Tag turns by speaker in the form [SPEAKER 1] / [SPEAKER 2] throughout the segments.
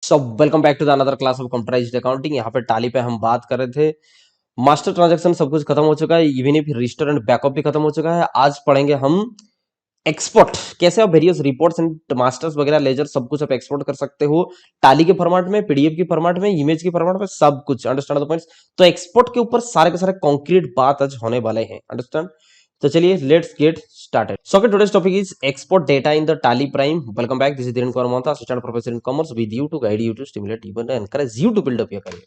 [SPEAKER 1] So welcome back to the another class of computerised accounting. यहाँ पे टाली पे हम बात कर रहे थे। मास्टर ट्रांजैक्शन सब कुछ खत्म हो चुका है, even if register and backup भी खत्म हो चुका है। आज पढ़ेंगे हम एक्सपोर्ट, कैसे आप वेरियस रिपोर्ट्स एंड मास्टर्स वगैरह लेजर सब कुछ आप एक्सपोर्ट कर सकते हो टाली के फॉर्मेट में, पीडीएफ की फॉर्मेट में, इमेज की फॉर्मेट में, सब कुछ। Understand the points. तो एक्सपोर्ट के ऊपर सारे के सारे कॉन्क्रीट बात आज होने वाले हैं। अंडरस्टैंड। तो चलिए let's get started. So okay, today's topic is export data in the Tally Prime. Welcome back. This is Dhiren Kumar Mohta, assistant professor in commerce, with you to guide you to stimulate you and encourage you to build up your career.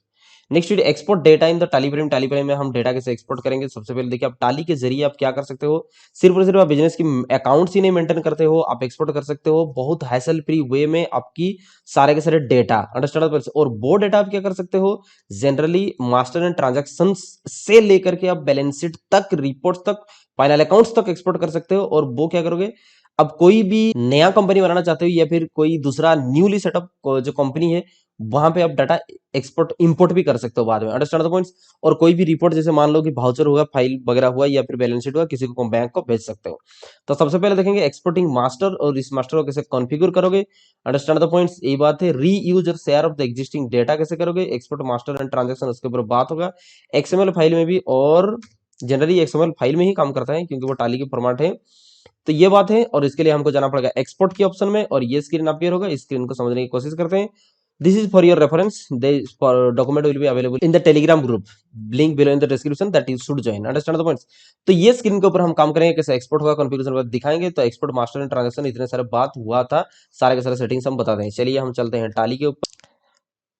[SPEAKER 1] Next export data in the टाली prime. टाली prime में हम data कैसे export करेंगे। सबसे पहले देखिए, आप टाली के जरिए आप क्या कर सकते हो। सिर्फ और सिर्फ आप बिजनेस की अकाउंट्स ही नहीं मेंटेन करते हो, आप एक्सपोर्ट कर सकते हो बहुत हैसल फ्री वे में आपकी सारे के सारे डेटा। अंडरस्टैंड। और वो डेटा आप क्या कर सकते हो, जनरली मास्टर एंड ट्रांजैक्शन से लेकर के आप बैलेंस शीट तक, रिपोर्ट्स तक, फाइनल अकाउंट्स तक एक्सपोर्ट कर सकते हो। और वो क्या करोगे, अब कोई भी नया कंपनी बनाना चाहते हो या फिर कोई दूसरा न्यूली सेटअप जो कंपनी है, वहां पे आप डाटा एक्सपोर्ट इंपोर्ट भी कर सकते हो बाद में। Understand the points. और कोई भी रिपोर्ट, जैसे मान लो कि भाउचर हुआ, फाइल वगैरह हुआ या फिर बैलेंस शीट हुआ, किसी को बैंक को भेज सकते हो। तो सबसे पहले देखेंगे एक्सपोर्टिंग मास्टर, और इस मास्टर को कैसे कॉन्फ़िगर करोगे। Understand the points. यही बात है। री यूज और share of the existing data कैसे करोगे, एक्सपोर्ट मास्टर एंड ट्रांजेक्शन, उसके ऊपर बात होगा। एक्सएमएल फाइल में भी, और जनरली एक्सएमएल फाइल में ही काम करता है क्योंकि वो टाली की फॉर्मेट है। तो ये बात है, और इसके लिए हमको जाना पड़ेगा एक्सपोर्ट के ऑप्शन में, और ये स्क्रीन अपीयर होगा। इस स्क्रीन को समझने की कोशिश करते हैं। This is for your reference. Document will be available in the Telegram group, link below in the description, that you should join. Understand the points. तो ये स्क्रीन के ऊपर हम काम करेंगे, कैसे एक्सपोर्ट होगा, कॉन्फ़िगरेशन दिखाएंगे। तो एक्सपोर्ट मास्टर एंड ट्रांजैक्शन इतने सारे बात हुआ था, सारे के सारे सेटिंग्स हम बता दें। चलिए हम चलते हैं टाली के ऊपर।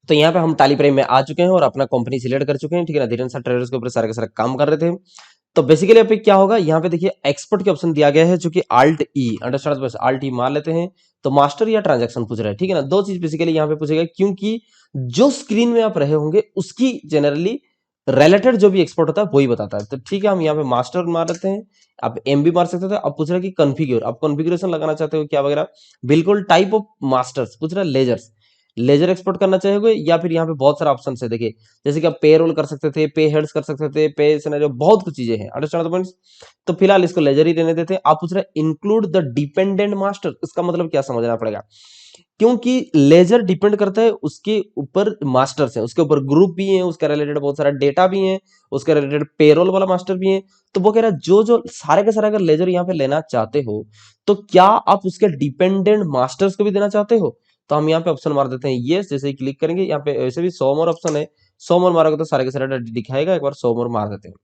[SPEAKER 1] तो यहाँ पे हम टाली प्राइम में आ चुके हैं और अपना कंपनी सिलेक्ट कर चुके हैं, ठीक है ना। धीरेन्द्र सर ट्रेडर्स के ऊपर सारे के सारे काम कर रहे थे। तो बेसिकली यहाँ पे क्या होगा, यहाँ पे देखिए एक्सपोर्ट के ऑप्शन दिया गया है, जो कि आल्ट ई। अंडरस्टैंड। बस आल्ट ई मार लेते हैं। तो मास्टर या ट्रांजैक्शन पूछ रहा है, ठीक है ना। दो चीज बेसिकली यहाँ पे पूछेगा, क्योंकि जो स्क्रीन में आप रहे होंगे उसकी जनरली रिलेटेड जो भी एक्सपोर्ट होता है वही बताता है। तो ठीक है, हम यहाँ पे मास्टर मार लेते हैं। आप एम भी मार सकते थे। अब पूछ रहा है कि कॉन्फ़िगर, आप कॉन्फ़िगरेशन लगाना चाहते हो क्या वगैरह। बिल्कुल। टाइप ऑफ मास्टर्स पूछ रहा है, लेजर्स, लेजर एक्सपोर्ट करना चाहोगे, या फिर यहाँ पे बहुत सारा ऑप्शन है देखिए, जैसे कि आप पे रोल कर सकते थे, पे हेड्स कर सकते थे, पे सिनेरियो, बहुत कुछ चीजें हैं। Understand the points. तो फिलहाल इसको लेजर ही रहने देते हैं। आप पूछ रहे इंक्लूड द डिपेंडेंट मास्टर, इसका मतलब क्या समझना पड़ेगा, क्योंकि लेजर डिपेंड करता है उसके ऊपर मास्टर्स है, उसके ऊपर ग्रुप भी है, उसके रिलेटेड बहुत सारा डेटा भी है, उसके रिलेटेड पेरोल वाला मास्टर भी है। तो वो कह रहा है जो जो सारे के सारे अगर लेजर यहाँ पे लेना चाहते हो, तो क्या आप उसके डिपेंडेंट मास्टर्स को भी देना चाहते हो। तो हम यहाँ पे ऑप्शन मार देते हैं यस। जैसे ही क्लिक करेंगे, यहाँ पे वैसे भी 100 मोर ऑप्शन है, 100 मोर मारोगे तो सारे के सारे दिखाएगा। एक बार 100 मोर मार देते हैं।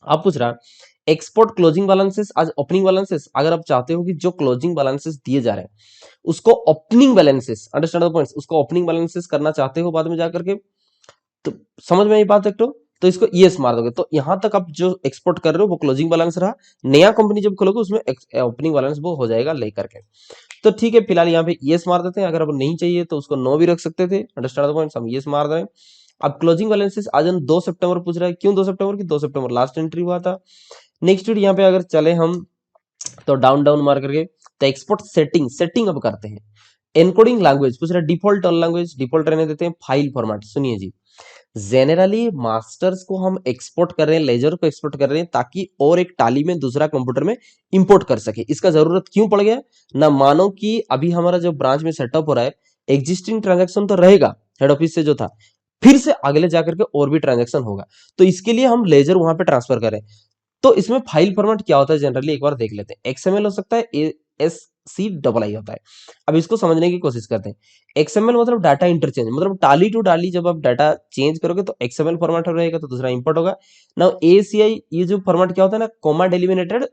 [SPEAKER 1] आप पूछ रहा एक्सपोर्ट क्लोजिंग बैलेंसेस आज ओपनिंग बैलेंसेस, अगर आप चाहते हो कि जो क्लोजिंग बैलेंसेस दिए जा रहे हैं उसको opening balances, understand the points, उसको ओपनिंग बैलेंसेस करना चाहते हो बाद में जाकर के, तो समझ में आई बात एक तो इसको यस मार दोगे। तो यहां तक आप जो एक्सपोर्ट कर रहे हो वो क्लोजिंग बैलेंस रहा। नया कंपनी जब खोलोगे उसमें ओपनिंग बैलेंस वो हो जाएगा लेकर के। तो ठीक है, फिलहाल यहाँ पे यस मार देते हैं। अगर अब नहीं चाहिए तो उसको नो भी रख सकते थे। Understand the points. हम यस मार रहे हैं। अब क्लोजिंग बैलेंसेस आज हम 2 सितंबर पूछ रहा है। क्यों 2 सितंबर की, 2 सितंबर लास्ट एंट्री हुआ था। नेक्स्ट यहाँ पे अगर चले हम, तो डाउन डाउन मार करके, तो एक्सपोर्ट सेटिंग, सेटिंग अब करते हैं। एनकोडिंग लैंग्वेज पूछ रहा है, डिफॉल्ट लैंग्वेज डिफॉल्ट रहने देते हैं। फाइल फॉर्मेट सुनिए जी, जेनरली मास्टर्स को हम एक्सपोर्ट कर रहे हैं, लेजर को एक्सपोर्ट कर रहे हैं, ताकि और एक टाली में दूसरा कंप्यूटर में इंपोर्ट कर सके। इसका जरूरत क्यों पड़ गया ना, मानो कि अभी हमारा जो ब्रांच में सेटअप हो रहा है, एग्जिस्टिंग ट्रांजैक्शन तो रहेगा हेड ऑफिस से जो था, फिर से अगले जाकर के और भी ट्रांजैक्शन होगा, तो इसके लिए हम लेजर वहां पे ट्रांसफर करें। तो इसमें फाइल फॉर्मेट क्या होता है जनरली, एक बार देख लेते हैं। एक्सएमएल हो सकता है, ASCII होता है। अब इसको समझने की कोशिश करते हैं। एक्सएमएल मतलब डाटा इंटरचेंज, मतलब टाली टू टाली जब आप डाटा चेंज करोगे तो एक्सएमएल फॉर्मेट रहेगा, तो दूसरा इंपोर्ट होगा। नाउ ACI, ये जो फॉर्मेट क्या होता है ना, कॉमा डेलिमिनेटेड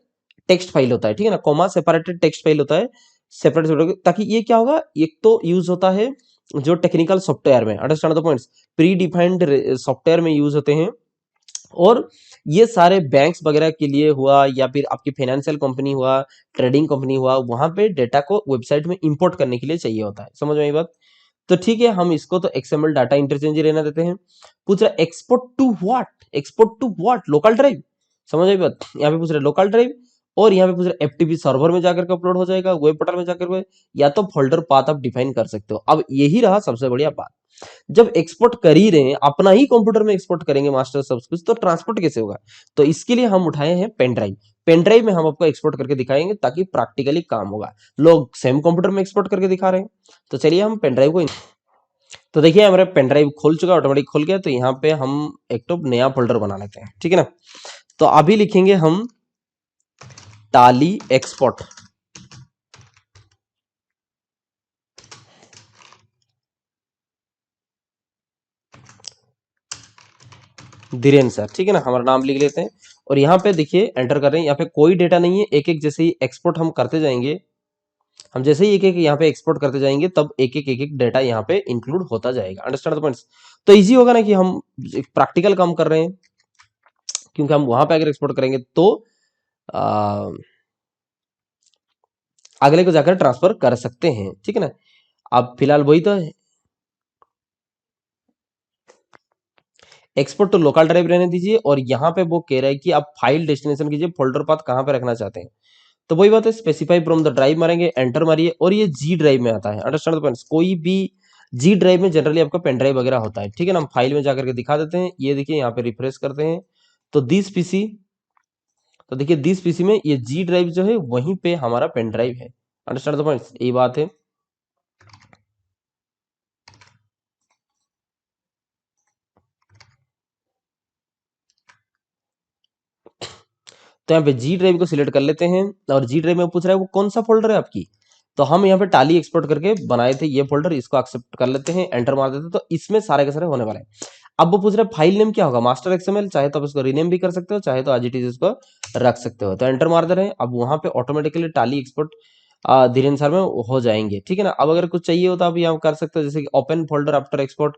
[SPEAKER 1] टेक्स्ट फाइल होता है, ठीक है ना, कॉमा सेपरेटेड टेक्स्ट फाइल होता है, सेपरेट, ताकि ये क्या होगा, एक तो यूज होता है जो टेक्निकल सॉफ्टवेयर में, understand the points, pre defined software में यूज होते हैं। और ये सारे बैंक्स वगैरह के लिए हुआ, या फिर आपकी फाइनेंशियल कंपनी हुआ, ट्रेडिंग कंपनी हुआ, वहां पे डेटा को वेबसाइट में इंपोर्ट करने के लिए चाहिए होता है। समझ में आई बात। तो ठीक है, हम इसको तो एक्सएमएल डाटा इंटरचेंज ही रहना देते हैं। पूछ रहा export to what, export to what, local drive. समझ आई बात। यहाँ पे पूछ रहे लोकल ड्राइव, और यहाँ पे पूछ रहे एफटीपी सर्वर में जाकर के अपलोड हो जाएगा, वेब पोर्टल में जाकर के, या तो फोल्डर पाथ आप डिफाइन कर सकते हो। अब यही रहा सबसे बढ़िया बात, जब एक्सपोर्ट कर ही रहे हैं, अपना ही कंप्यूटर में एक्सपोर्ट करेंगे मास्टर सब कुछ, तो ट्रांसपोर्ट कैसे होगा। तो इसके लिए हम उठाए हैं पेन ड्राइव। पेन ड्राइव में हम आपको एक्सपोर्ट करके दिखाएंगे ताकि प्रैक्टिकली काम होगा। लोग सेम कंप्यूटर में एक्सपोर्ट करके दिखा रहे हैं, तो चलिए हम पेन ड्राइव को तो देखिए हमारे पेन ड्राइव खोल चुका, ऑटोमेटिक खुल गया। तो यहाँ पे हम एक तो नया फोल्डर बना लेते हैं, ठीक है ना। तो अभी लिखेंगे हम टाली एक्सपोर्ट, धीरेन सर, ठीक है ना, हमारा नाम लिख लेते हैं। और यहाँ पे देखिए एंटर कर रहे हैं, यहाँ पे कोई डेटा नहीं है। एक एक जैसे ही एक्सपोर्ट हम करते जाएंगे, हम जैसे ही एक एक यहाँ पे एक्सपोर्ट करते जाएंगे, तब एक एक डेटा यहाँ पे इंक्लूड होता जाएगा। Understand the points. तो इजी होगा ना कि हम एक प्रैक्टिकल काम कर रहे हैं, क्योंकि हम वहां पे अगर एक्सपोर्ट करेंगे तो आ, अगले को जाकर ट्रांसफर कर सकते हैं, ठीक है ना। अब फिलहाल वही तो है, एक्सपोर्ट टू लोकल ड्राइव रहने दीजिए। और यहाँ पे वो कह रहा है कि आप फाइल डेस्टिनेशन कीजिए, फोल्डर पाथ कहाँ पे रखना चाहते हैं। तो वही बात है, स्पेसिफाई फ्रॉम द ड्राइव मारेंगे, एंटर मारिए, और ये जी ड्राइव में आता है। Understand the points. कोई भी जी ड्राइव में जनरली आपका पेन ड्राइव वगैरह होता है, ठीक है ना। हम फाइल में जाकर के दिखा देते हैं, ये देखिए यहाँ पे रिफ्रेश करते हैं तो दिस पीसी, तो देखिए दिस पीसी में ये जी ड्राइव जो है वहीं पे हमारा पेन ड्राइव है। अंडरस्टैंड द पॉइंट्स, यही बात है। तो यहाँ पे जी ड्राइव को सिलेक्ट कर लेते हैं, और जी ड्राइव में पूछ रहा है वो कौन सा फोल्डर है आपकी। तो हम यहाँ पे टाली एक्सपोर्ट करके बनाए थे ये फोल्डर, इसको एक्सेप्ट कर लेते हैं, एंटर मार देते हैं। तो इसमें सारे के सारे होने वाले हैं। अब वो पूछ रहा है फाइल नेम क्या होगा, मास्टर एक्सएमएल, चाहे तो आप इसको रीनेम भी कर सकते हो, चाहे तो एज इट इज इसको रख सकते हो। तो एंटर मार दे रहे हैं। अब वहां पे ऑटोमेटिकली टाली एक्सपोर्ट धीरेन सर में हो जाएंगे, ठीक है ना। अब अगर कुछ चाहिए हो तो आप यहाँ कर सकते हो, जैसे कि ओपन फोल्डर आफ्टर एक्सपोर्ट,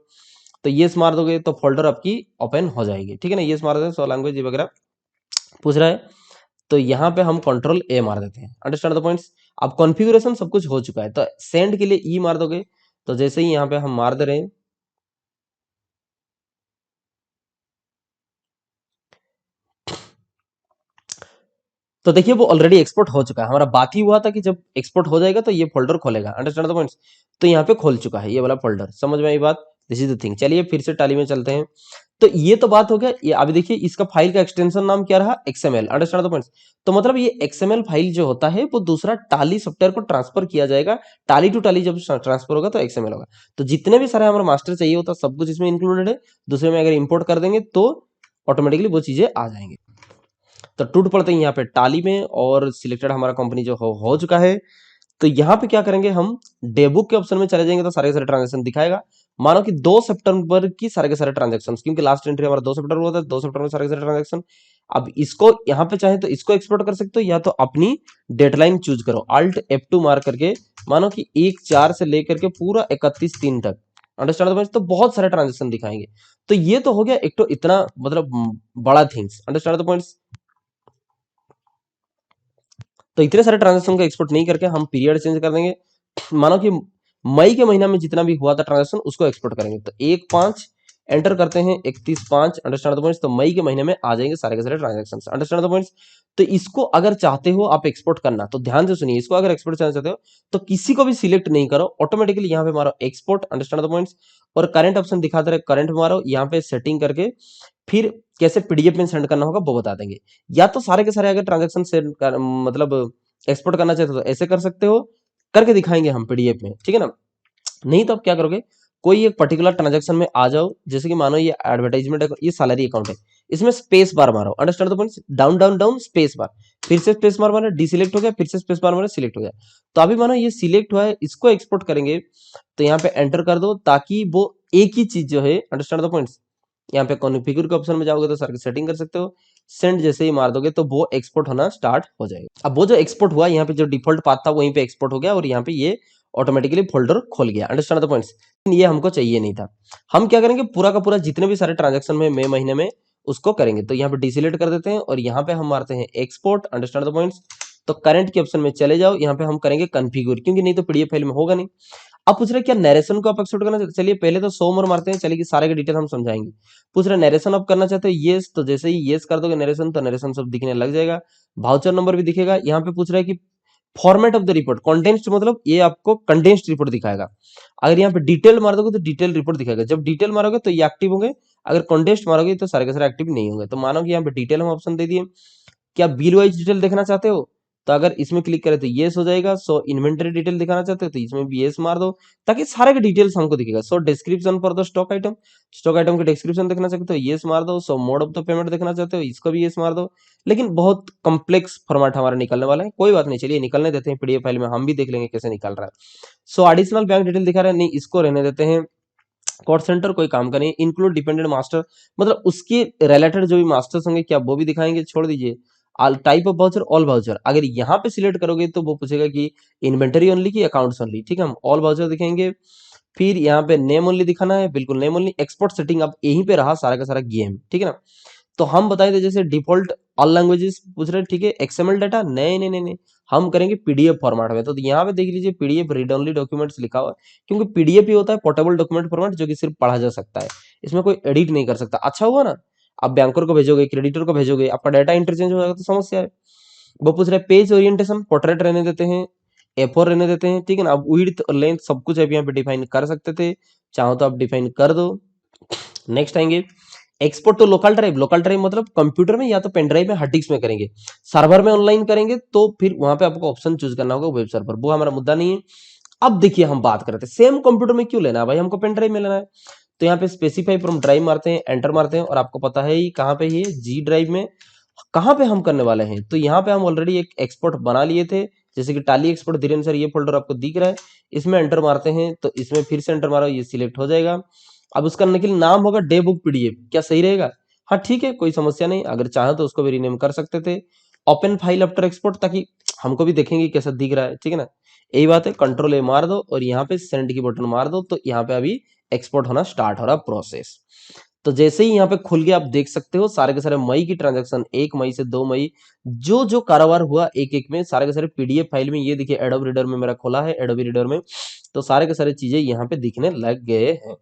[SPEAKER 1] तो ये मार दोगे तो फोल्डर आपकी ओपन हो जाएगी, ठीक है ना। ये मार देते हैं, सो लैंग्वेज वगैरह पूछ रहा है, तो यहाँ पे हम कंट्रोल ए मार देते हैं। Understand the points. अब कॉन्फ़िगरेशन सब कुछ हो चुका है, तो सेंड के लिए ई मार दोगे। तो जैसे ही यहाँ पे हम मार दे रहे हैं, तो देखिए वो ऑलरेडी एक्सपोर्ट हो चुका है। हमारा बात ही हुआ था कि जब एक्सपोर्ट हो जाएगा तो ये फोल्डर खोलेगा। Understand the points. तो यहाँ पे खोल चुका है ये वाला फोल्डर, समझ में आई बात। This is the thing. चलिए फिर से टाली में चलते हैं। तो ये तो बात हो गया। ये अभी देखिए इसका फाइल का एक्सटेंशन नाम क्या रहा, एक्सएमएल। Understand the points. तो मतलब ये एक्सएमएल फाइल जो होता है वो दूसरा टाली सॉफ्टवेयर को ट्रांसफर किया जाएगा। टाली टू टाली जब ट्रांसफर होगा तो एक्सएमएल होगा। तो जितने भी सारे हमारा मास्टर चाहिए होता सब कुछ इसमें इंक्लूडेड है। दूसरे में अगर इंपोर्ट कर देंगे तो ऑटोमेटिकली वो चीजें आ जाएंगे। तो टूट पड़ते हैं यहाँ पे टाली में, और सिलेक्टेड हमारा कंपनी जो हो चुका है। तो यहाँ पे क्या करेंगे, हम डेबुक के ऑप्शन में चले जाएंगे तो सारे के सारे ट्रांजेक्शन दिखाएगा। मानो कि 2 सितंबर की सारे के सारे ट्रांजेक्शन, क्योंकि लास्ट एंट्री हमारा 2 सितंबर हुआ था, 2 सितंबर में सारे के सारे ट्रांजेक्शन। अब इसको यहाँ पे चाहे तो इसको एक्सपोर्ट कर सकते हो, या तो अपनी डेडलाइन चूज करो, अल्ट F2 मार करके। मानो कि 1/4 से लेकर के पूरा 31/3 तक। Understand the point. तो बहुत सारे ट्रांजेक्शन दिखाएंगे। तो ये तो हो गया एक तो इतना मतलब बड़ा थिंग्स। Understand the points. तो इतने सारे ट्रांजेक्शन को एक्सपोर्ट नहीं करके हम पीरियड चेंज कर देंगे। मानो कि मई के महीना में जितना भी हुआ था ट्रांजेक्शन उसको एक्सपोर्ट करेंगे। तो 1/5 एंटर करते हैं, 31/5। Understand the points. तो मई के महीने में आ जाएंगे सारे के सारे ट्रांजेक्शन। Understand the points. तो इसको अगर चाहते हो आप एक्सपोर्ट करना, तो ध्यान से सुनिए, इसको अगर एक्सपोर्ट करना चाहते हो तो किसी को भी सिलेक्ट नहीं करो, ऑटोमेटिकली यहाँ पे मारो एक्सपोर्ट। Understand the points. और करंट ऑप्शन दिखाते रहे, करंट मारो, यहाँ पे सेटिंग करके फिर कैसे पीडीएफ में सेंड करना होगा वो बता देंगे। या तो सारे के सारे अगर ट्रांजेक्शन सेंड कर मतलब एक्सपोर्ट करना चाहते हो तो ऐसे कर सकते हो, करके दिखाएंगे हम पीडीएफ में, ठीक है ना। नहीं तो आप क्या करोगे, कोई एक पर्टिकुलर ट्रांजेक्शन में आ जाओ, जैसे कि मानो ये एडवर्टाइजमेंट है, ये सैलरी अकाउंट है, इसमें स्पेस बार मारो। Understand the points. Down down down space bar, फिर से स्पेस बार मारो, डिसिलेक्ट हो गया, फिर से स्पेस बार मारो, सिलेक्ट हो गया। तो अभी मानो ये सिलेक्ट हुआ है, इसको एक्सपोर्ट करेंगे, तो यहाँ पे एंटर कर दो, ताकि वो एक ही चीज जो है, अंडरस्टैंड द पॉइंट्स। यहाँ पे कॉन्फ़िगर के ऑप्शन में जाओगे तो सर की सेटिंग कर सकते हो, सेंड जैसे ही मार दोगे तो वो एक्सपोर्ट होना स्टार्ट हो जाएगा। अब वो जो एक्सपोर्ट हुआ, यहाँ पे जो डिफॉल्ट पाथ था वहीं पे एक्सपोर्ट हो गया, और यहाँ पे ये ऑटोमेटिकली फोल्डर खोल गया। Understand the points. ये हमको चाहिए नहीं था। हम क्या करेंगे, पूरा का पूरा जितने भी सारे ट्रांजेक्शन में मई महीने में उसको करेंगे। तो यहाँ पे डिसिलेक्ट कर देते हैं, और यहाँ पे हम मारते हैं एक्सपोर्ट। Understand the points. तो करंट के ऑप्शन में चले जाओ, यहाँ पे हम करेंगे कॉन्फ़िगर, क्योंकि नहीं तो पीडीएफ फाइल में होगा नहीं। अब पूछ रहे क्या नरेशन को आप एक्सपोर्ट करना चाहते, चलिए पहले तो 100 मोर मारते हैं, चलिए कि सारे के डिटेल हम समझाएंगे। पूछ रहे नरेशन आप करना चाहते हो, येस। तो जैसे ही येस कर दोगे नरेशन, तो नरेशन सब दिखने लग जाएगा, भाउचर नंबर भी दिखेगा। यहाँ पे पूछ रहा है कि format of the report, condensed मतलब ये आपको कंडेंस्ड रिपोर्ट दिखाएगा। अगर यहाँ पे डिटेल मार दोगे तो डिटेल रिपोर्ट दिखाएगा। जब डिटेल मारोगे तो ये एक्टिव होंगे, अगर कंडेंस्ड मारोगे तो सारे के सारे एक्टिव नहीं होंगे। तो मानो कि यहाँ पे डिटेल हम ऑप्शन दे दिए। क्या बिल वाइज डिटेल देखना चाहते हो, तो अगर इसमें क्लिक करें तो येस हो जाएगा। सो इन्वेंटरी डिटेल दिखाना चाहते हो तो इसमें भी येस मार दो, ताकि सारे के डिटेल्स हमको दिखेगा। So description for the stock item के डिस्क्रिप्शन देखना चाहते हो येस मार दो। So mode of the payment देखना चाहते हो इसको भी येस मार दो। लेकिन बहुत कॉम्प्लेक्स फॉर्मेट हमारा निकलने वाला है, कोई बात नहीं, चलिए निकलने देते हैं। पीडीएफ फाइल में हम भी देख लेंगे कैसे निकल रहा है। सो एडिशनल बैंक डिटेल दिखा रहा है, नहीं इसको रहने देते हैं। कॉल सेंटर कोई काम का नहीं। इंक्लूड डिपेंडेंट मास्टर, मतलब उसके रिलेटेड जो भी मास्टर्स होंगे क्या वो भी दिखाएंगे, छोड़ दीजिए। All type of voucher, all voucher, अगर यहाँ पे सिलेक्ट करोगे तो वो पूछेगा कि इन्वेंटरी ओनली की अकाउंट्स ओनली, ठीक है। हम ऑल वाउचर दिखाएंगे। फिर यहाँ पे नेम ओनली दिखाना है, बिल्कुल नेम ओनली। एक्सपोर्ट सेटिंग अब यहीं पे रहा सारा का सारा गेम, ठीक है ना। तो हम बताए थे जैसे डिफॉल्ट ऑल लैंग्वेजेस पूछ रहे हैं, ठीक है। एक्सएमएल डाटा नहीं नहीं नहीं नहीं, हम करेंगे पीडीएफ फॉर्मेट में। तो यहाँ पे देख लीजिए पीडीएफ रीड ओनली डॉक्यूमेंट्स लिखा हुआ है, क्योंकि पीडीएफ ही होता है पोर्टेबल डॉक्यूमेंट फॉर्मेट, जो कि सिर्फ पढ़ा जा सकता है, इसमें कोई एडिट नहीं कर सकता। अच्छा हुआ ना, आप बैंकर को भेजोगे, क्रेडिटर को भेजोगे, आपका डाटा इंटरचेंज हो जाएगा तो समस्या है। वो पूछ रहे हैं पेज ओरिएंटेशन, पोर्ट्रेट रहने देते हैं, ए4 रहने देते हैं, ठीक है ना। अब विड्थ और लेंथ सब कुछ आप यहाँ पे डिफाइन कर सकते थे, चाहो तो आप डिफाइन कर दो। नेक्स्ट आएंगे export to local drive. Local drive मतलब कंप्यूटर में या तो पेन ड्राइव में, हार्ड डिस्क में करेंगे। सर्वर में ऑनलाइन करेंगे तो फिर वहां पे आपको ऑप्शन चूज करना होगा वेब सर्वर, वो हमारा मुद्दा नहीं है। अब देखिए हम बात करते हैं सेम कंप्यूटर में क्यों लेना है भाई, हमको पेन ड्राइव में लेना है। तो यहाँ पे स्पेसिफाई फ्रॉम ड्राइव मारते हैं, एंटर मारते हैं, और आपको पता है ही कहाँ पे ये जी ड्राइव में कहाँ पे हम करने वाले हैं। तो यहाँ पे हम ऑलरेडी एक एक्सपोर्ट बना लिए थे, जैसे कि टाली एक्सपोर्ट धीरेन्द्र सर, ये फोल्डर आपको दिख रहा है, इसमें एंटर मारते हैं तो इसमें फिर से एंटर मारो, ये सिलेक्ट हो जाएगा। अब उसका निकल नाम होगा डे बुक पीडीएफ, क्या सही रहेगा? हाँ ठीक है, कोई समस्या नहीं, अगर चाहे तो उसको भी रीनेम कर सकते थे। ओपन फाइल आफ्टर एक्सपोर्ट, ताकि हमको भी देखेंगे कैसा दिख रहा है, ठीक है ना। यही बात है, कंट्रोल ए मार दो और यहाँ पे सेंड की बटन मार दो, तो यहाँ पे अभी एक्सपोर्ट होना स्टार्ट हो रहा प्रोसेस। तो जैसे ही यहाँ पे खुल गया, आप देख सकते हो सारे के सारे मई की ट्रांजैक्शन, 1 मई से 2 मई जो जो कारोबार हुआ एक एक में, सारे के सारे पीडीएफ फाइल में, ये देखिए एडोब रीडर में मेरा खोला है, एडोबी रीडर में, तो सारे के सारे चीजें यहाँ पे दिखने लग गए हैं।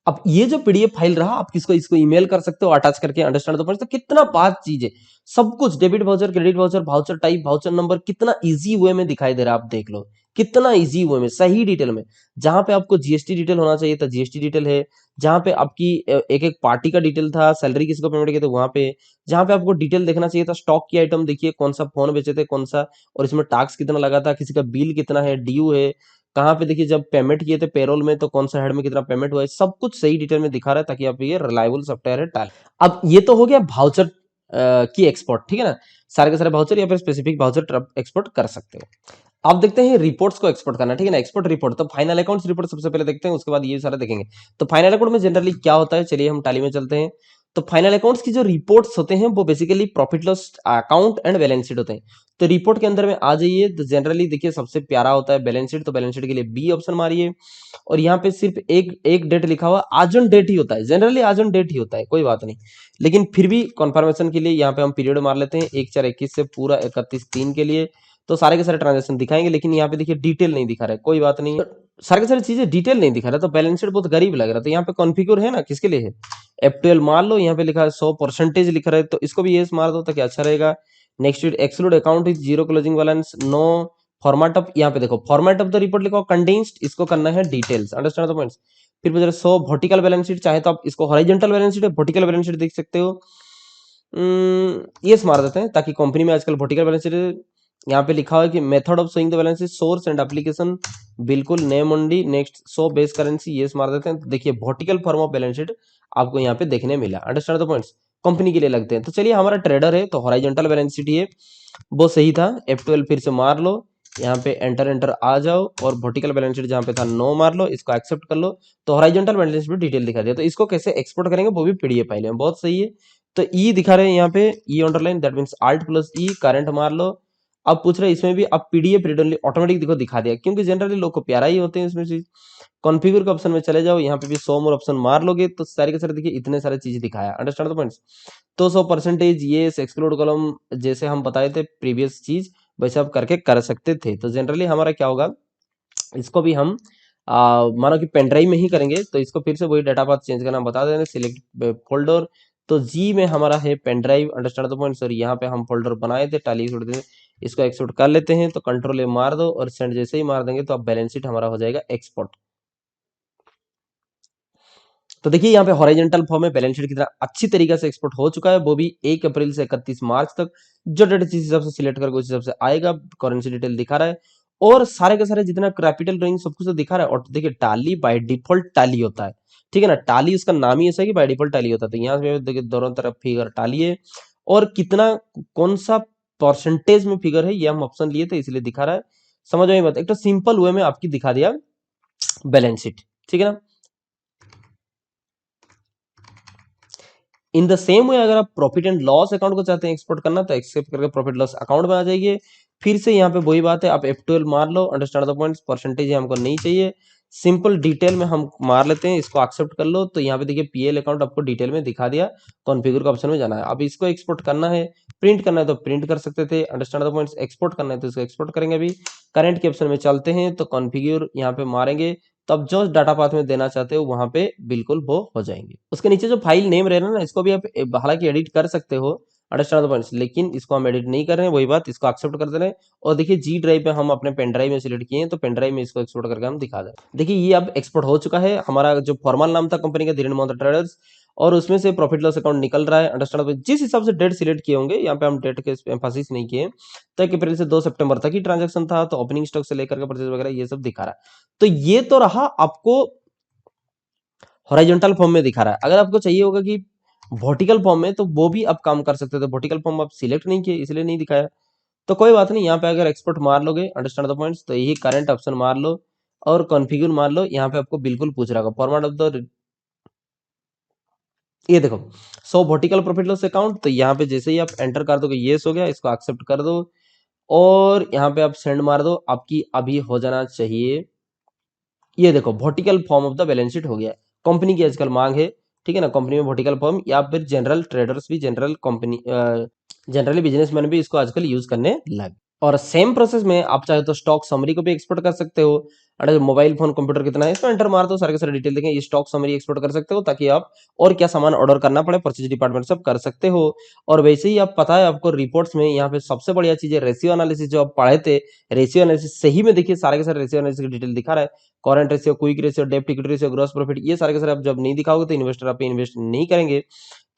[SPEAKER 1] अब ये जो पीडीएफ फाइल रहा, आप किसको इसको ईमेल कर सकते हो अटैच करके, अंडरस्टैंड तो पहुंचता, कितना बात चीज है। सब कुछ debit voucher, credit voucher, voucher type, voucher number, कितना इजी वे में दिखाई दे रहा है, आप देख लो कितना इजी वे में, सही डिटेल में। जहां पे आपको जीएसटी डिटेल होना चाहिए था जीएसटी डिटेल है, जहां पे आपकी एक एक पार्टी का डिटेल था, सैलरी किसी को पेमेंट किया तो वहां पे, जहां पे आपको डिटेल देखना चाहिए था स्टॉक की आइटम, देखिए कौन सा फोन बेचे थे, कौन सा, और इसमें टैक्स कितना लगा था, किसी का बिल कितना है, ड्यू है कहाँ पे, देखिए जब पेमेंट किए थे पेरोल में तो कौन सा हेड में कितना पेमेंट हुआ है, सब कुछ सही डिटेल में दिखा रहा है, ताकि आप ये रिलायबल सॉफ्टवेयर है टाल। अब ये तो हो गया भाउचर की एक्सपोर्ट, ठीक है ना। सारे के सारे भाउचर या फिर स्पेसिफिक भाउचर एक्सपोर्ट कर सकते हो। अब देखते हैं रिपोर्ट्स को एक्सपोर्ट करना, ठीक है ना। एक्सपोर्ट रिपोर्ट, तो फाइनल अकाउंट्स रिपोर्ट सबसे पहले देखते हैं, उसके बाद ये सारा देखेंगे। तो फाइनल अकाउंट में जनरली क्या होता है, चलिए हम टाली में चलते हैं। तो फाइनल अकाउंट्स की जो रिपोर्ट्स होते हैं वो basically profit loss account and balance sheet होते हैं। तो रिपोर्ट के अंदर में आ जाइए, तो जनरली देखिए सबसे प्यारा होता है बैलेंस शीट, तो बैलेंस शीट के लिए बी ऑप्शन मारिए, और यहाँ पे सिर्फ एक एक डेट लिखा हुआ, आज ऑन डेट ही होता है, जनरली आज ऑन डेट ही होता है, कोई बात नहीं। लेकिन फिर भी कंफर्मेशन के लिए यहाँ पे हम पीरियड मार लेते हैं, 1/4/21 से पूरा 31/3 के लिए, तो सारे के सारे ट्रांजेक्शन दिखाएंगे। लेकिन यहाँ पे देखिए डिटेल नहीं दिखा रहा है, कोई बात नहीं, सारे के सारी चीजें डिटेल नहीं दिखा रहा, तो बैलेंस शीट बहुत गरीब लग रहा है। तो यहाँ पे कॉन्फिगर है ना, किसके लिए है, F12 मान लो, यहाँ पे लिखा है 100% लिख रहा है, तो इसको भी यस मार दो ताकि अच्छा रहेगा। Next exclude account with zero closing balance, no format of, यहाँ पे देखो फॉर्मेट ऑफ द रिपोर्ट लिखो कंडेंस्ड, इसको करना है डिटेल्स, अंडरस्टैंड द पॉइंट्स। फिर मुझे 100 वर्टिकल बैलेंस शीट, चाहे तो आप इसको horizontal balance sheet, vertical balance sheet देख सकते हो। यस मार देते हैं, ताकि कंपनी में आजकल वर्टिकल बैलेंस शीट, यहाँ पे लिखा हुआ है कि method of showing the balance sheet, source and application, बिल्कुल name only. Next show base currency, yes मार देते हैं। तो देखिए vertical form of balance sheet आपको यहाँ पे देखने मिला, अंडरस्टैंड द पॉइंट्स, कंपनी के लिए लगते हैं। तो चलिए हमारा ट्रेडर है तो हॉरिजॉन्टल बैलेंस शीट ये वो सही था, F12 फिर से मार लो, यहाँ पे एंटर एंटर आ जाओ, और वर्टिकल बैलेंस शीट जहाँ पे था नो मार लो, इसको एक्सेप्ट कर लो, तो हॉरिजॉन्टल बैलेंस शीट डिटेल दिखा दिया। तो इसको कैसे एक्सपोर्ट करेंगे वो भी पीडीएफ फाइल में, बहुत सही है। तो ई दिखा रहे हैं यहाँ पे, E underline, that means Alt plus E, current मार लो। अब पूछ रहे हैं इसमें भी, अब पीडीएफ रीड ओनली ऑटोमेटिक देखो दिखा दिया, क्योंकि जनरली लोग को प्यारा ही होते हैं इसमें चीज। कॉन्फ़िगर के ऑप्शन में चले जाओ, यहाँ पे भी 100 मोर ऑप्शन मार लोगे तो सारे के सारे देखिए इतने सारे चीज दिखाया, अंडरस्टैंड द पॉइंट्स। तो 100% ये एक्सक्लूड कॉलम जैसे हम बताए थे प्रीवियस चीज, वैसे आप करके कर सकते थे। तो जनरली हमारा क्या होगा, इसको भी हम मानो कि पेन ड्राइव में ही करेंगे, तो इसको फिर से वही डाटा पाथ चेंज करना बता देना, सिलेक्ट फोल्डर, तो जी में हमारा है pen drive, understand the point. Sir यहाँ पे हम फोल्डर बनाए थे टाली छोड़ देते, इसको एक्सपोर्ट कर लेते हैं, तो कंट्रोल ए मार दो और सेंड जैसे ही मार देंगे तो अब बैलेंस शीट हमारा हो जाएगा एक्सपोर्ट। तो देखिए यहाँ पे हॉरिजॉन्टल फॉर्म में बैलेंस शीट कितना अच्छी तरीके से एक्सपोर्ट हो चुका है, वो भी 1 अप्रैल से 31 मार्च तक। जो डेट जिस हिसाब से सिलेक्ट करके उस हिसाब से आएगा, करेंसी डिटेल दिखा रहा है और सारे के सारे जितना कैपिटल ड्राइंग सब कुछ तो दिखा रहा है। और देखिए टाली बाय डिफॉल्ट टाली होता है, ठीक है ना, टाली उसका नाम ही ऐसा है कि बाय डिफॉल्ट टाली होता है। तो यहाँ पे देखिए दोनों तरफ फिगर टाली है और कितना कौन सा परसेंटेज में फिगर है ये हम ऑप्शन लिए थे इसलिए दिखा रहा है। समझ में बात, एक तो सिंपल वे में आपकी दिखा दिया बैलेंस शीट, ठीक है ना। इन द सेम वे अगर आप प्रॉफिट एंड लॉस अकाउंट को चाहते हैं एक्सपोर्ट करना तो एक्सेप्ट करके प्रॉफिट लॉस अकाउंट में आ जाइए। फिर से यहाँ पे वही बात है, आप F12 मार लो, अंडरस्टैंड द पॉइंट्स, परसेंटेज हमको नहीं चाहिए, सिंपल डिटेल में हम मार लेते हैं, इसको एक्सेप्ट कर लो। तो यहाँ पे देखिए पीएल अकाउंट आपको डिटेल में दिखा दिया, कॉन्फ़िगर का ऑप्शन में जाना है। अब इसको एक्सपोर्ट करना है, प्रिंट करना है तो प्रिंट कर सकते थे, अंडरस्टैंड द पॉइंट्स, एक्सपोर्ट करना है तो इसको एक्सपोर्ट करेंगे। अभी करंट के ऑप्शन में चलते हैं तो कॉन्फ़िगर यहाँ पे मारेंगे, तब जो डाटा पाथ में देना चाहते हो वहां पे बिल्कुल वो हो जाएंगे। उसके नीचे जो फाइल नेम रहना ना, इसको भी आप हालांकि एडिट कर सकते हो, अंडरस्टैंड द पॉइंट्स, लेकिन इसको हम एडिट नहीं कर रहे हैं, वही बात, इसको एक्सेप्ट कर दे रहे हैं। और देखिए जी ड्राइव पे हम अपने पेन ड्राइव में सिलेक्ट किए हैं तो पेन ड्राइव में इसको एक्सपोर्ट करके हम दिखा दें। देखिए ये अब एक्सपोर्ट हो चुका है, हमारा जो फॉर्मल नाम था कंपनी का धीरेन्द्र मोहन ट्रेडर्स, और उसमें से प्रॉफिट लॉस अकाउंट निकल रहा है, अंडरस्टैंड, जिस हिसाब से डेट सिलेक्ट किए होंगे, यहाँ पे हम डेट के एम्फासिस नहीं किए, तो 1 अप्रैल से 2 सितंबर तक ही ट्रांजैक्शन था, तो ओपनिंग स्टॉक से लेकर के परचेज वगैरह ये सब दिखा रहा है। तो ये तो रहा आपको हॉरिजॉन्टल फॉर्म में दिखा रहा है। अगर आपको चाहिए होगा कि वर्टिकल फॉर्म में, तो वो भी आप काम कर सकते थे, वर्टिकल फॉर्म आप सिलेक्ट नहीं किए इसलिए नहीं दिखाया, तो कोई बात नहीं। यहाँ पे अगर एक्सपोर्ट मार लोगे, अंडरस्टैंड द पॉइंट्स, तो यही करंट ऑप्शन मार लो और कॉन्फ़िगर मार लो, यहाँ पे आपको बिल्कुल पूछ रहा होगा फॉर्मेट ऑफ द, ये देखो, सो वर्टिकल प्रॉफिट लॉस अकाउंट, तो यहाँ पे जैसे ही आप एंटर कर दोगे येस हो गया, इसको एक्सेप्ट कर दो और यहाँ पे आप सेंड मार दो, आपकी अभी हो जाना चाहिए। ये देखो vertical form of the balance sheet हो गया। कंपनी की आजकल मांग है, ठीक है ना, कंपनी में वर्टिकल फॉर्म, या फिर जनरल ट्रेडर्स भी, जनरल कंपनी, जनरली बिजनेसमैन भी इसको आजकल यूज करने लगे। और सेम प्रोसेस में आप चाहे तो स्टॉक समरी को भी एक्सपोर्ट कर सकते हो। अगर मोबाइल फोन कंप्यूटर कितना है इसमें एंटर मार दो, सारे के सारे डिटेल देखें, ये स्टॉक समरी एक्सपोर्ट कर सकते हो ताकि आप और क्या सामान ऑर्डर करना पड़े परचेज डिपार्टमेंट सब कर सकते हो। और वैसे ही आप पता है आपको रिपोर्ट्स में यहाँ पे सबसे बढ़िया चीज है रेशियो एनालिसिस, जो आप पढ़े थे रेशियो एनालिसिस, सही में देखिए सारे के सारे रेशियो एनालिसिस की डिटेल दिखा रहा है, करंट रेशियो, क्विक रेशियो, डेब्ट इक्विटी रेशियो, ग्रॉस प्रॉफिट, ये सारे के सारे आप जब नहीं दिखाओगे तो इन्वेस्टर आप इन्वेस्ट नहीं करेंगे।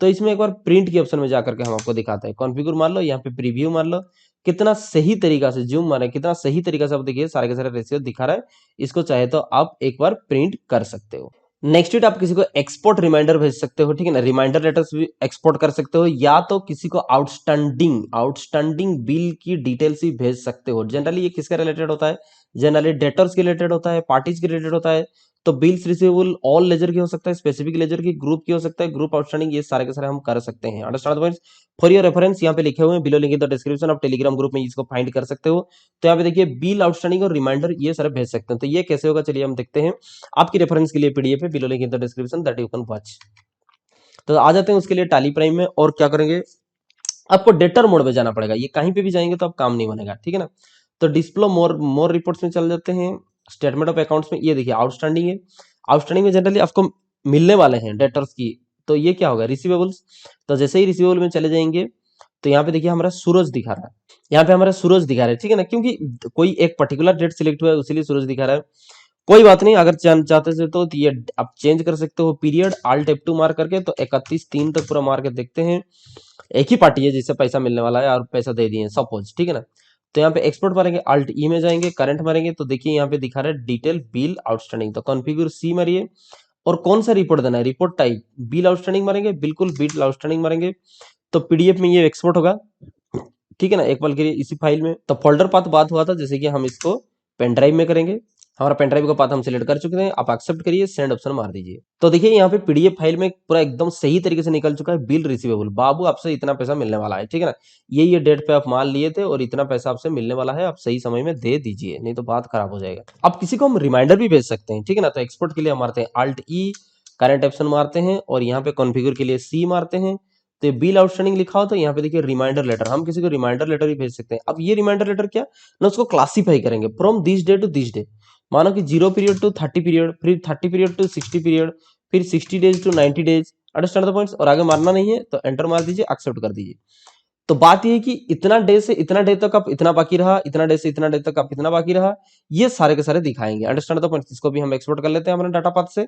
[SPEAKER 1] तो इसमें एक बार प्रिंट के ऑप्शन में जाकर के हम आपको दिखाते हैं, कॉन्फ़िगर मान लो, यहाँ पे प्रीव्यू मान लो, कितना सही तरीका से जूम मारे, कितना सही तरीका से आप देखिए सारे के सारे रेशियो दिखा रहा है। इसको चाहे तो आप एक बार प्रिंट कर सकते हो। नेक्स्ट वीक आप किसी को एक्सपोर्ट रिमाइंडर भेज सकते हो, ठीक है ना, रिमाइंडर लेटर्स भी एक्सपोर्ट कर सकते हो, या तो किसी को आउटस्टैंडिंग बिल की डिटेल्स भी भेज सकते हो। जनरली ये किसके रिलेटेड होता है, जनरली डेटर्स के रिलेटेड होता है, पार्टीज के रिलेटेड होता है। तो बिल्स रिसीवेबल ऑल लेजर की हो सकता है, स्पेसिफिक लेजर की, ग्रुप की हो सकता है, ग्रुप आउटस्टैंडिंग, ये सारे के सारे हम कर सकते हैं। Understand the points. For your reference यहाँ पे लिखे हुए हैं below link in the description, आप टेलीग्राम ग्रुप में इसको फाइंड कर सकते हो। तो यहाँ पे देखिए बिल आउटस्टैंडिंग और रिमाइंडर ये सारे भेज सकते हैं। तो ये कैसे होगा चलिए हम देखते हैं, आपकी रेफरेंस के लिए पीडीएफ है, below link in the description that you can watch. तो आ जाते हैं उसके लिए टैली प्राइम में, और क्या करेंगे, आपको डेटर मोड में जाना पड़ेगा, ये कहीं पे भी जाएंगे तो आप काम नहीं बनेगा, ठीक है ना। तो डिस्प्ले मोर मोर रिपोर्ट्स में चल जाते हैं, स्टेटमेंट ऑफ अकाउंट्स में ये देखिए आउटस्टैंडिंग है, आउटस्टैंडिंग में जनरली आपको मिलने वाले हैं डेटर्स की, तो ये क्या होगा रिसीवेबल्स। तो जैसे ही रिसीवेबल में चले जाएंगे तो यहाँ पे देखिए हमारा सूरज दिखा रहा है, यहाँ पे हमारा सूरज दिखा रहा है, ठीक है ना, क्योंकि कोई एक पर्टिकुलर डेट सिलेक्ट हुआ है उसीलिए सूरज दिखा रहा है। कोई बात नहीं, अगर चाहते से तो ये आप चेंज कर सकते हो, पीरियड आल्ट F2 मार करके, तो 31/3 तक पूरा मार के देखते हैं। एक ही पार्टी है जिससे पैसा मिलने वाला है और पैसा दे दिए सपोज, ठीक है ना। तो यहाँ पे एक्सपोर्ट मारेंगे, अल्ट ई में जाएंगे, करंट मारेंगे, तो देखिए यहाँ पे दिखा रहा है डिटेल बिल आउटस्टैंडिंग, तो कॉन्फ़िगर सी मारिए और कौन सा रिपोर्ट देना है, रिपोर्ट टाइप बिल आउटस्टैंडिंग मारेंगे, बिल्कुल बिल आउटस्टैंडिंग मारेंगे, तो पीडीएफ में ये एक्सपोर्ट होगा, ठीक है ना, एक पल के लिए इसी फाइल में। तो फोल्डर पाथ बात हुआ था, जैसे कि हम इसको पेन ड्राइव में करेंगे, हमारा पेन ड्राइव का पाथ हम सिलेक्ट कर चुके हैं, आप एक्सेप्ट करिए, सेंड ऑप्शन मार दीजिए। तो देखिए यहाँ पे पीडीएफ फाइल में पूरा एकदम सही तरीके से निकल चुका है, बिल रिसीवेबल, बाबू आपसे इतना पैसा मिलने वाला है, ठीक है ना, ये डेट पे आप माल लिए थे और इतना पैसा आपसे मिलने वाला है, आप सही समय में दे दीजिए, नहीं तो बात खराब हो जाएगा। अब किसी को हम रिमाइंडर भी भेज सकते हैं, ठीक है ना, तो एक्सपोर्ट के लिए हम मारते हैं अल्ट ई, करंट ऑप्शन मारते हैं और यहाँ पे कॉन्फ़िगर के लिए सी मारते हैं। तो बिल आउटस्टैंडिंग लिखा हो तो यहाँ पे देखिए रिमाइंडर लेटर, हम किसी को रिमाइंडर लेटर भी भेज सकते हैं। अब ये रिमाइंडर लेटर क्या ना, उसको क्लासीफाई करेंगे from this day to this day, मानो कि 0 पीरियड टू 30 पीरियड, फिर 30 पीरियड टू 60 पीरियड, फिर 60 days to 90 days, understand the points. और आगे मारना नहीं है तो एंटर मार दीजिए, एक्सेप्ट कर दीजिए। तो बात ये है कि इतना डे से इतना डे तक आप इतना बाकी रहा, इतना डे से इतना डे तक आप इतना बाकी रहा, ये सारे के सारे दिखाएंगे, अंडरस्टैंड द पॉइंट्स। इसको भी हम एक्सपोर्ट कर लेते हैं हमारे डाटा पाथ से।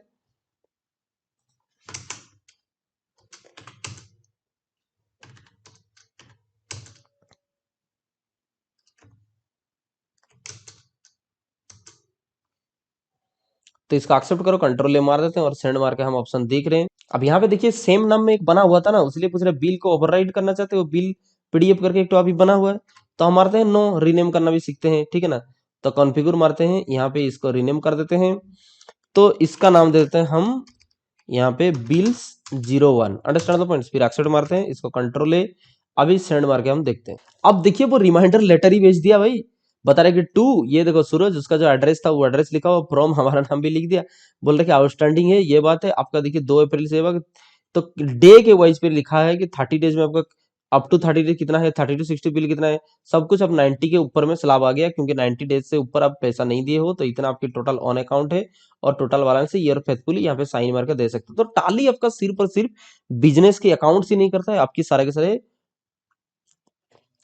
[SPEAKER 1] तो इसका एक्सेप्ट करो, कंट्रोल ए मार देते हैं और सेंड मार के हम ऑप्शन देख रहे हैं। अब यहाँ पे देखिए सेम नाम में एक बना हुआ था ना, इसलिए पूछ रहे बिल को ओवरराइड करना चाहते हो, बिल पीडीएफ करके एक तो अभी बना हुआ है, तो हम मारते हैं नो, रीनेम करना भी सीखते हैं, ठीक है ना। तो कॉन्फ़िगर मारते हैं, यहाँ पे इसको रीनेम कर देते हैं, तो इसका नाम दे देते हैं हम यहाँ पे बिल्स 01, अंडरस्टैंड द पॉइंट्स। फिर एक्सेप्ट मारते हैं, इसको कंट्रोल ए, अभी सेंड मार के हम देखते हैं। अब देखिए वो रिमाइंडर लेटर ही भेज दिया भाई, बता रहे कि टू, ये देखो सूरज, उसका जो एड्रेस था वो एड्रेस लिखा हुआ, फ्रॉम हमारा नाम भी लिख दिया, बोल रहे कि आउटस्टैंडिंग है, ये बात है आपका। देखिए 2 अप्रैल से तो डे के वाइज पे लिखा है कि 30 डेज में आपका अप टू 30 डेज कितना है, 30 टू 60 बिल कितना है, सब कुछ अब 90 के ऊपर में स्लैब आ गया, क्योंकि 90 डेज से ऊपर आप पैसा नहीं दिए हो तो इतना आपकी टोटल ऑन अकाउंट है और टोटल बैलेंस है, ईयर फेथफुली यहाँ पे साइन मार के दे सकते हो। तो टाली आपका सिर्फ और सिर्फ बिजनेस के अकाउंट ही नहीं करता है, आपकी सारे के सारे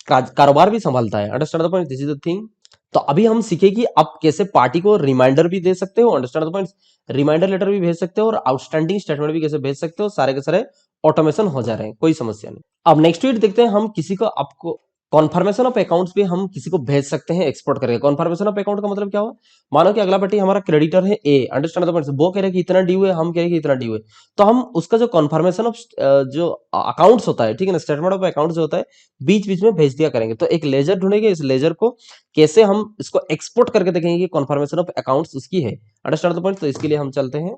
[SPEAKER 1] कारोबार भी संभालता है, understand the point, this is the thing. तो अभी हम सीखे कि आप कैसे पार्टी को रिमाइंडर भी दे सकते हो, understand the point, reminder letter भी भेज सकते हो और आउटस्टैंडिंग स्टेटमेंट भी कैसे भेज सकते हो, सारे के सारे ऑटोमेशन हो जा रहे हैं, कोई समस्या नहीं। अब नेक्स्ट वीट देखते हैं, हम किसी को आपको कॉन्फर्मेशन ऑफ अकाउंट्स भी हम किसी को भेज सकते हैं एक्सपोर्ट करके। कॉन्फर्मेशन ऑफ अकाउंट का मतलब क्या हुआ, मानो कि अगला पार्टी हमारा क्रेडिटर है ए, अंडरस्टैंड द पॉइंट, वो कह रहे हैं कि इतना ड्यू है, हम कह रहे हैं कि इतना ड्यू है, तो हम उसका जो कॉन्फर्मेशन ऑफ जो अकाउंट्स होता है, ठीक है ना, स्टेटमेंट ऑफ अकाउंट्स जो होता है, बीच बीच में भेज दिया करेंगे। तो एक लेजर ढूंढेंगे, इस लेजर को कैसे हम इसको एक्सपोर्ट करके देखेंगे कि कॉन्फर्मेशन ऑफ अकाउंट्स उसकी है, अंडरस्टैंड द पॉइंट। तो इसके लिए हम चलते हैं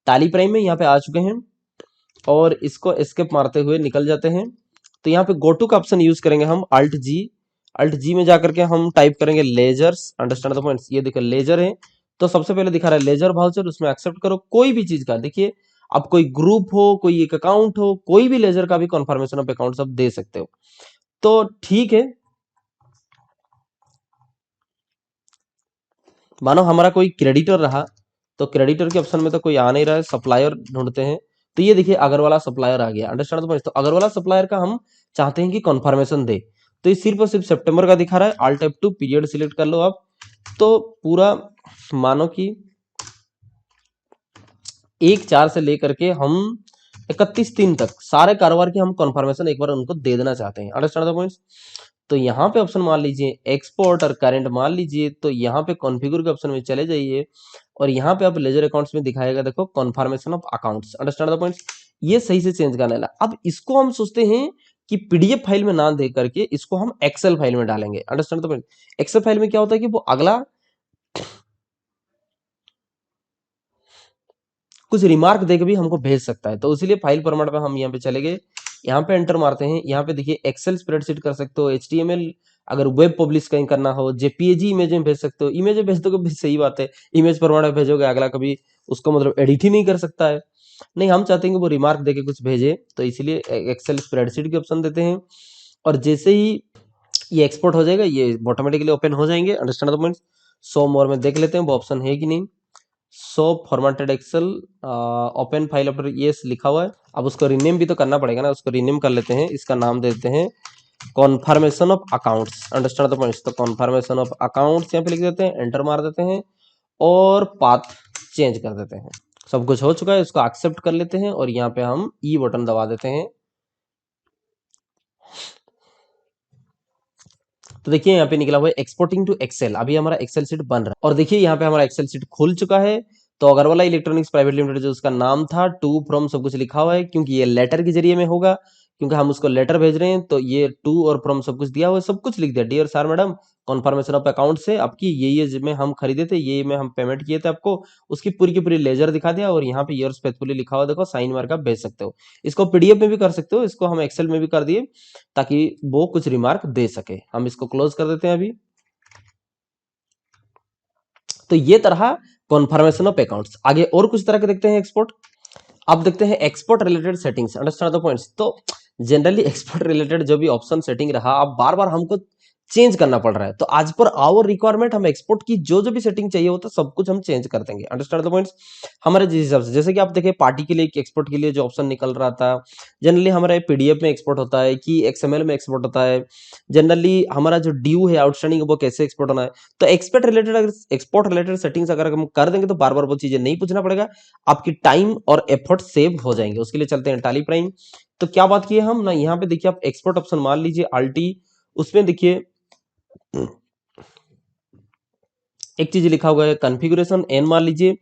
[SPEAKER 1] टैली प्राइम में, यहाँ पे आ चुके हैं और इसको एस्केप मारते हुए निकल जाते हैं। तो यहाँ पे गो टू का ऑप्शन यूज करेंगे हम, अल्ट जी में जाकर के हम टाइप करेंगे लेजर्स, अंडरस्टैंड द पॉइंट्स। ये देखिए लेजर है, तो सबसे पहले दिखा रहा है लेजर वाउचर, उसमें एक्सेप्ट करो कोई भी चीज का। देखिए अब कोई ग्रुप हो, कोई एक अकाउंट हो, कोई भी लेजर का भी कॉन्फर्मेशन ऑफ अकाउंट आप दे सकते हो, तो ठीक है। मानो हमारा कोई क्रेडिटर रहा, तो क्रेडिटर के ऑप्शन में तो कोई आ नहीं रहा है, सप्लायर ढूंढते हैं। तो ये देखिए अगरवाला सप्लायर आ गया, अंडरस्टैंड द पॉइंट। तो अगरवाला सप्लायर का हम चाहते हैं कि कॉन्फर्मेशन दे, तो ये सिर्फ और सिर्फ सितंबर का दिखा रहा है, आल्ट F2 पीरियड सिलेक्ट कर लो आप। तो पूरा मानो कि 1/4 से लेकर के हम 31/3 तक सारे कारोबार की हम कॉन्फर्मेशन एक बार उनको दे देना चाहते हैं, अंडरस्टैंड द पॉइंट्स। तो यहाँ पे ऑप्शन मान लीजिए एक्सपोर्ट और करंट मान लीजिए, तो यहाँ पे कॉन्फ़िगर के ऑप्शन में चले जाइए और यहाँ पे आप लेजर अकाउंट्स में दिखाएगा, देखो conformation of accounts, understand the points. ये सही से चेंज करने ला। अब इसको हम सोचते हैं कि पीडीएफ फाइल में ना दे करके इसको हम एक्सेल फाइल में डालेंगे, understand the point. Excel file में क्या होता है कि वो अगला कुछ रिमार्क देके भी हमको भेज सकता है, तो इसीलिए फाइल फॉर्मेट पे हम यहाँ पे चले गए, यहाँ पे एंटर मारते हैं। यहाँ पे देखिए एक्सेल स्प्रेडशीट कर सकते हो, HTML अगर वेब पब्लिश कहीं करना हो, जेपीईजी इमेज में भेज सकते हो, इमेज में भेज दोगे भी सही बात है, इमेज फॉर्मेट में भेजोगे अगला कभी उसको मतलब एडिट ही नहीं कर सकता है। नहीं, हम चाहते हैं कि वो रिमार्क देके कुछ भेजे, तो इसीलिए एक्सेल स्प्रेडशीट के ऑप्शन देते हैं और जैसे ही ये एक्सपोर्ट हो जाएगा ये ऑटोमेटिकली ओपन हो जाएंगे, अंडरस्टैंड द पॉइंट्स। शो मोर में देख लेते हैं वो ऑप्शन है कि नहीं। सो फॉर्मेटेड एक्सेल ओपन फाइल पर ये लिखा हुआ है। अब उसको रीनेम भी तो करना पड़ेगा ना, उसको रीनेम कर लेते हैं, इसका नाम देते हैं conformation of accounts, understand the points. तो कॉन्फर्मेशन ऑफ अकाउंट्स यहाँ पे लिख देते हैं, एंटर मार देते हैं और पाथ चेंज कर देते हैं। सब कुछ हो चुका है, इसको एक्सेप्ट कर लेते हैं और यहाँ पे हम ई बटन दबा देते हैं। तो देखिए यहाँ पे निकला हुआ है एक्सपोर्टिंग टू एक्सेल, अभी हमारा एक्सेल शीट बन रहा है और देखिए यहाँ पे हमारा एक्सेल शीट खुल चुका है। तो अगरवाला इलेक्ट्रॉनिक्स प्राइवेट लिमिटेड जो उसका नाम था, टू फ्रॉम सब कुछ लिखा हुआ है, क्योंकि ये लेटर के जरिए में होगा, क्योंकि हम उसको लेटर भेज रहे हैं, तो ये टू और फ्रॉम सब कुछ दिया हुआ है, सब कुछ लिख दिया। Dear sir madam, confirmation of account से आपकी ये में हम खरीदे थे, ये में हम पेमेंट किए थे आपको, उसकी पूरी की पूरी लेजर दिखा दिया और यहाँ पे ईयर्स फेथफुली लिखा हुआ, देखो साइन मार का भेज सकते हो। इसको पीडीएफ में भी कर सकते हो, इसको हम एक्सेल में भी कर दिए ताकि वो कुछ रिमार्क दे सके। हम इसको क्लोज कर देते हैं अभी। तो ये तरह कॉन्फर्मेशन ऑफ अकाउंट्स। आगे और कुछ तरह के देखते हैं एक्सपोर्ट। अब देखते हैं export related settings, understand the points. तो जनरली एक्सपोर्ट रिलेटेड जो भी ऑप्शन सेटिंग रहा, अब बार बार हमको चेंज करना पड़ रहा है, तो आज पर आवर रिक्वायरमेंट हम एक्सपोर्ट की जो जो भी सेटिंग चाहिए होता है सब कुछ हम चेंज कर देंगे, अंडरस्टैंड द पॉइंट्स। हमारे जिस हिसाब से, जैसे कि आप देखिए पार्टी के लिए एक्सपोर्ट के लिए जो ऑप्शन निकल रहा था, जनरली हमारा पीडीएफ में एक्सपोर्ट होता है कि एक्सएमएल में एक्सपोर्ट होता है, जनरली हमारा जो ड्यू है आउटस्टैंडिंग वो कैसे एक्सपोर्ट होना है। तो एक्सपोर्ट रिलेटेड सेटिंग्स अगर हम कर देंगे तो बार बार वो चीजें नहीं पूछना पड़ेगा, आपकी टाइम और एफर्ट सेव हो जाएंगे। उसके लिए चलते हैं टैली प्राइम। तो क्या बात की है हम ना, यहाँ पे देखिए आप एक्सपोर्ट ऑप्शन मान लीजिए अल्टी, उसमें देखिए एक चीज लिखा हुआ है कॉन्फ़िगरेशन एन मान लीजिए।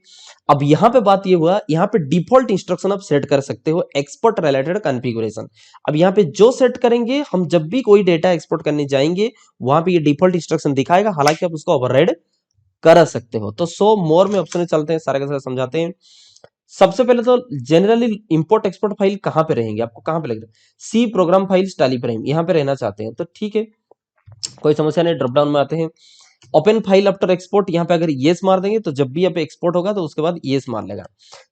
[SPEAKER 1] अब यहां पे बात ये हुआ, यहां पे डिफॉल्ट इंस्ट्रक्शन आप सेट कर सकते हो एक्सपोर्ट रिलेटेड कॉन्फ़िगरेशन। अब यहां पे जो सेट करेंगे हम, जब भी कोई डेटा एक्सपोर्ट करने जाएंगे वहां पे ये डिफॉल्ट इंस्ट्रक्शन दिखाएगा, हालांकि आप उसको ओवरराइड कर सकते हो। तो सो मोर में ऑप्शन में चलते हैं, सारे के सारे समझाते हैं। सबसे पहले तो जनरली इंपोर्ट एक्सपोर्ट फाइल कहां पे रहेंगे, आपको कहां पे लगेगा, C program files Tally Prime, यहां पे रहना चाहते हैं तो ठीक है, कोई समस्या नहीं। ड्रॉप डाउन में आते हैं, ओपन फाइल आफ्टर एक्सपोर्ट, यहाँ पे अगर येस मार देंगे तो जब भी यहाँ पे एक्सपोर्ट होगा तो उसके बाद येस मार लेगा।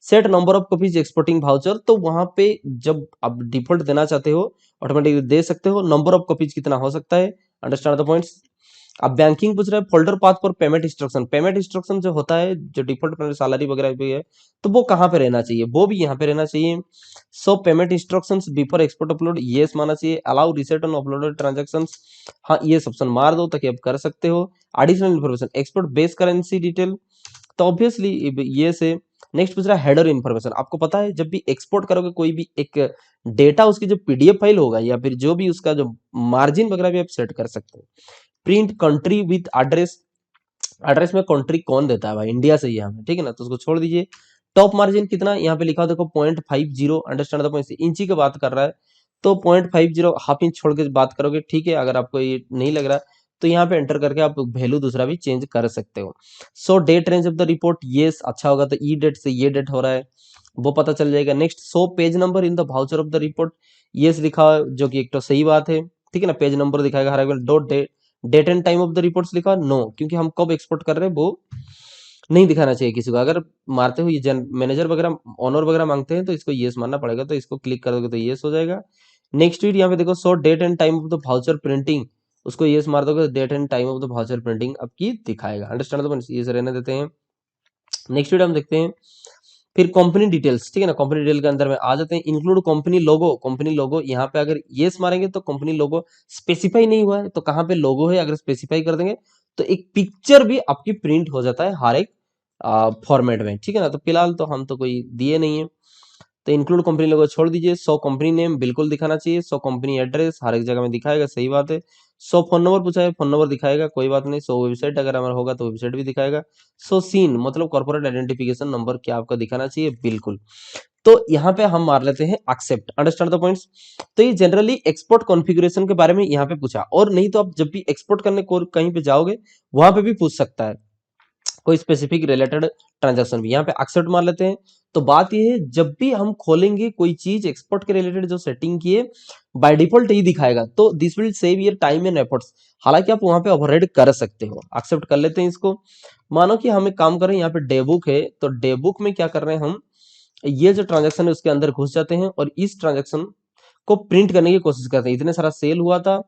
[SPEAKER 1] Set number of copies exporting voucher, तो वहां पे जब आप डिफॉल्ट देना चाहते हो ऑटोमेटिकली दे सकते हो। नंबर ऑफ कॉपीज कितना हो सकता है, अंडरस्टैंड द पॉइंट्स। अब बैंकिंग पूछ रहा है folder path for payment instruction, payment instruction जो होता है, जो डिफॉल्ट पेमेंट सैलरी वगैरह भी है, तो वो कहाँ पे रहना चाहिए, वो भी यहाँ पे रहना चाहिए। सो payment instructions before export upload, yes मानना चाहिए। Allow reset on uploaded transactions, हाँ ये ऑप्शन मार दो ताकि आप कर सकते हो। Additional information export base currency detail, तो ऑब्वियसली ये से। नेक्स्ट पूछ रहा है हेडर इन्फॉर्मेशन, आपको पता है जब भी एक्सपोर्ट करोगे कोई भी एक डेटा, उसकी जो पीडीएफ फाइल होगा या फिर जो भी उसका जो मार्जिन वगैरह भी आप सेट कर सकते हो। Print country with address, address में कंट्री कौन देता है भाई, इंडिया से ही हमें, ठीक है ना, तो उसको छोड़ दीजिए। टॉप मार्जिन कितना, यहाँ पे लिखा हो देखो 0.50, अंडरस्टैंड द पॉइंट, इंची की बात कर रहा है तो 0.50 हाफ इंच छोड़ के बात करोगे, ठीक है। अगर आपको ये नहीं लग रहा तो यहाँ पे एंटर करके आप वैल्यू दूसरा भी चेंज कर सकते हो। So date range of the report, ये अच्छा होगा तो ई डेट से ये डेट हो रहा है वो पता चल जाएगा। Next so page number in the voucher of the report, ये लिखा है जो कि एक तो सही बात है, ठीक है ना, पेज नंबर दिखाएगा हर एक। Dot date and time of the reports लिखा नो, क्योंकि हम कब एक्सपोर्ट कर रहे हैं वो नहीं दिखाना चाहिए किसी को। अगर मारते हो ये मैनेजर वगैरह ऑनर वगैरह मांगते हैं तो इसको येस मानना पड़ेगा, तो इसको क्लिक कर दोगे तो येस हो जाएगा। नेक्स्ट वीड यहाँ पे देखो so date and time of the voucher printing, उसको येस मार दोगे तो date and time of the voucher printing आपकी दिखाएगा, अंडरस्टैंड द ये से रहने देते हैं। नेक्स्ट वीडियो हम देखते हैं फिर कंपनी डिटेल्स, ठीक है ना, कंपनी डिटेल के अंदर में आ जाते हैं। इंक्लूड कंपनी लोगो, कंपनी लोगो यहाँ पे अगर येस मारेंगे तो कंपनी लोगो स्पेसिफाई नहीं हुआ है तो कहाँ पे लोगो है, अगर स्पेसिफाई कर देंगे तो एक पिक्चर भी आपकी प्रिंट हो जाता है हर एक फॉर्मेट में, ठीक है ना। तो फिलहाल तो हम तो कोई दिए नहीं है, तो इंक्लूड कंपनी लोगो छोड़ दीजिए। सो कंपनी नेम बिल्कुल दिखाना चाहिए, सो कंपनी एड्रेस हर एक जगह में दिखाएगा, सही बात है। सो फोन नंबर पूछा है, फोन नंबर दिखाएगा, कोई बात नहीं। सो वेबसाइट अगर हमारा होगा तो वेबसाइट भी दिखाएगा। सो सीन मतलब कॉर्पोरेट आइडेंटिफिकेशन नंबर क्या आपका दिखाना चाहिए, बिल्कुल। तो यहाँ पे हम मार लेते हैं एक्सेप्ट, अंडरस्टैंड द पॉइंट्स। तो ये जनरली एक्सपोर्ट कॉन्फ़िगरेशन के बारे में यहाँ पे पूछा, और नहीं तो आप जब भी एक्सपोर्ट करने को कहीं पे जाओगे वहां पे भी पूछ सकता है कोई स्पेसिफिक रिलेटेड ट्रांजैक्शन भी, यहाँ पे एक्सेप्ट मार लेते हैं। तो बात ये है जब भी हम खोलेंगे कोई चीज एक्सपोर्ट के रिलेटेड जो सेटिंग की है बाय डिफॉल्ट यही दिखाएगा, तो this will save your time and efforts. हालांकि आप वहां पे ओवरराइड कर सकते हो, एक्सेप्ट कर लेते हैं इसको। मानो कि हम एक काम करें, यहाँ पे डे बुक है तो डे बुक में क्या कर रहे हैं हम, ये जो ट्रांजैक्शन है उसके अंदर घुस जाते हैं और इस ट्रांजैक्शन को प्रिंट करने की कोशिश करते हैं। इतने सारा सेल हुआ था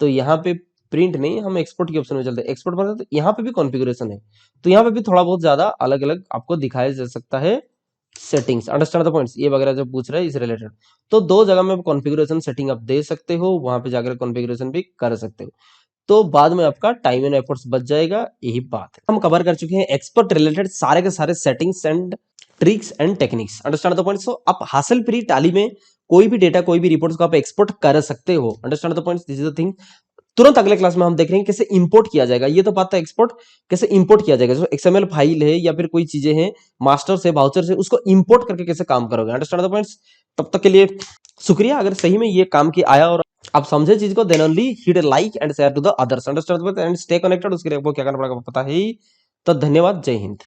[SPEAKER 1] तो यहाँ पे प्रिंट नहीं, हम एक्सपोर्ट के ऑप्शन में चलते हैं। एक्सपोर्ट पर तो यहाँ पे भी कॉन्फ़िगरेशन है, तो यहाँ पे भी थोड़ा बहुत ज्यादा अलग अलग आपको दिखाया जा सकता है सेटिंग्स, अंडरस्टैंड द पॉइंट्स। ये वगैरह जो पूछ रहे हैं इस रिलेटेड, तो दो जगह में कॉन्फ़िगरेशन सेटिंग आप दे सकते हो, वहां पे जाकर कॉन्फ़िगरेशन भी कर सकते हो, तो बाद में आपका टाइम एंड एफर्ट्स बच जाएगा, यही बात है। हम कवर कर चुके हैं एक्सपोर्ट रिलेटेड सारे के सारे settings and tricks and techniques, understand the points. So आप हासिल फ्री टैली में कोई भी डेटा कोई भी रिपोर्ट्स को आप एक्सपोर्ट कर सकते हो, understand the points, this is the thing. तुरंत अगले क्लास में हम देख रहे हैं कैसे इंपोर्ट किया जाएगा, ये तो बात था एक्सपोर्ट कैसे इंपोर्ट किया जाएगा, जो एक्सएमएल फाइल है या फिर कोई चीजें हैं मास्टर से वाउचर से, उसको इंपोर्ट करके कैसे काम करोगे, अंडरस्टैंड द पॉइंट्स। तब तक के लिए शुक्रिया, अगर सही में ये काम की आया और आप समझे चीज को, then only hit like and share to the others, understand and stay connected. उसके लिए आपको क्या करना पड़ेगा पता है ही, तो धन्यवाद, जय हिंद।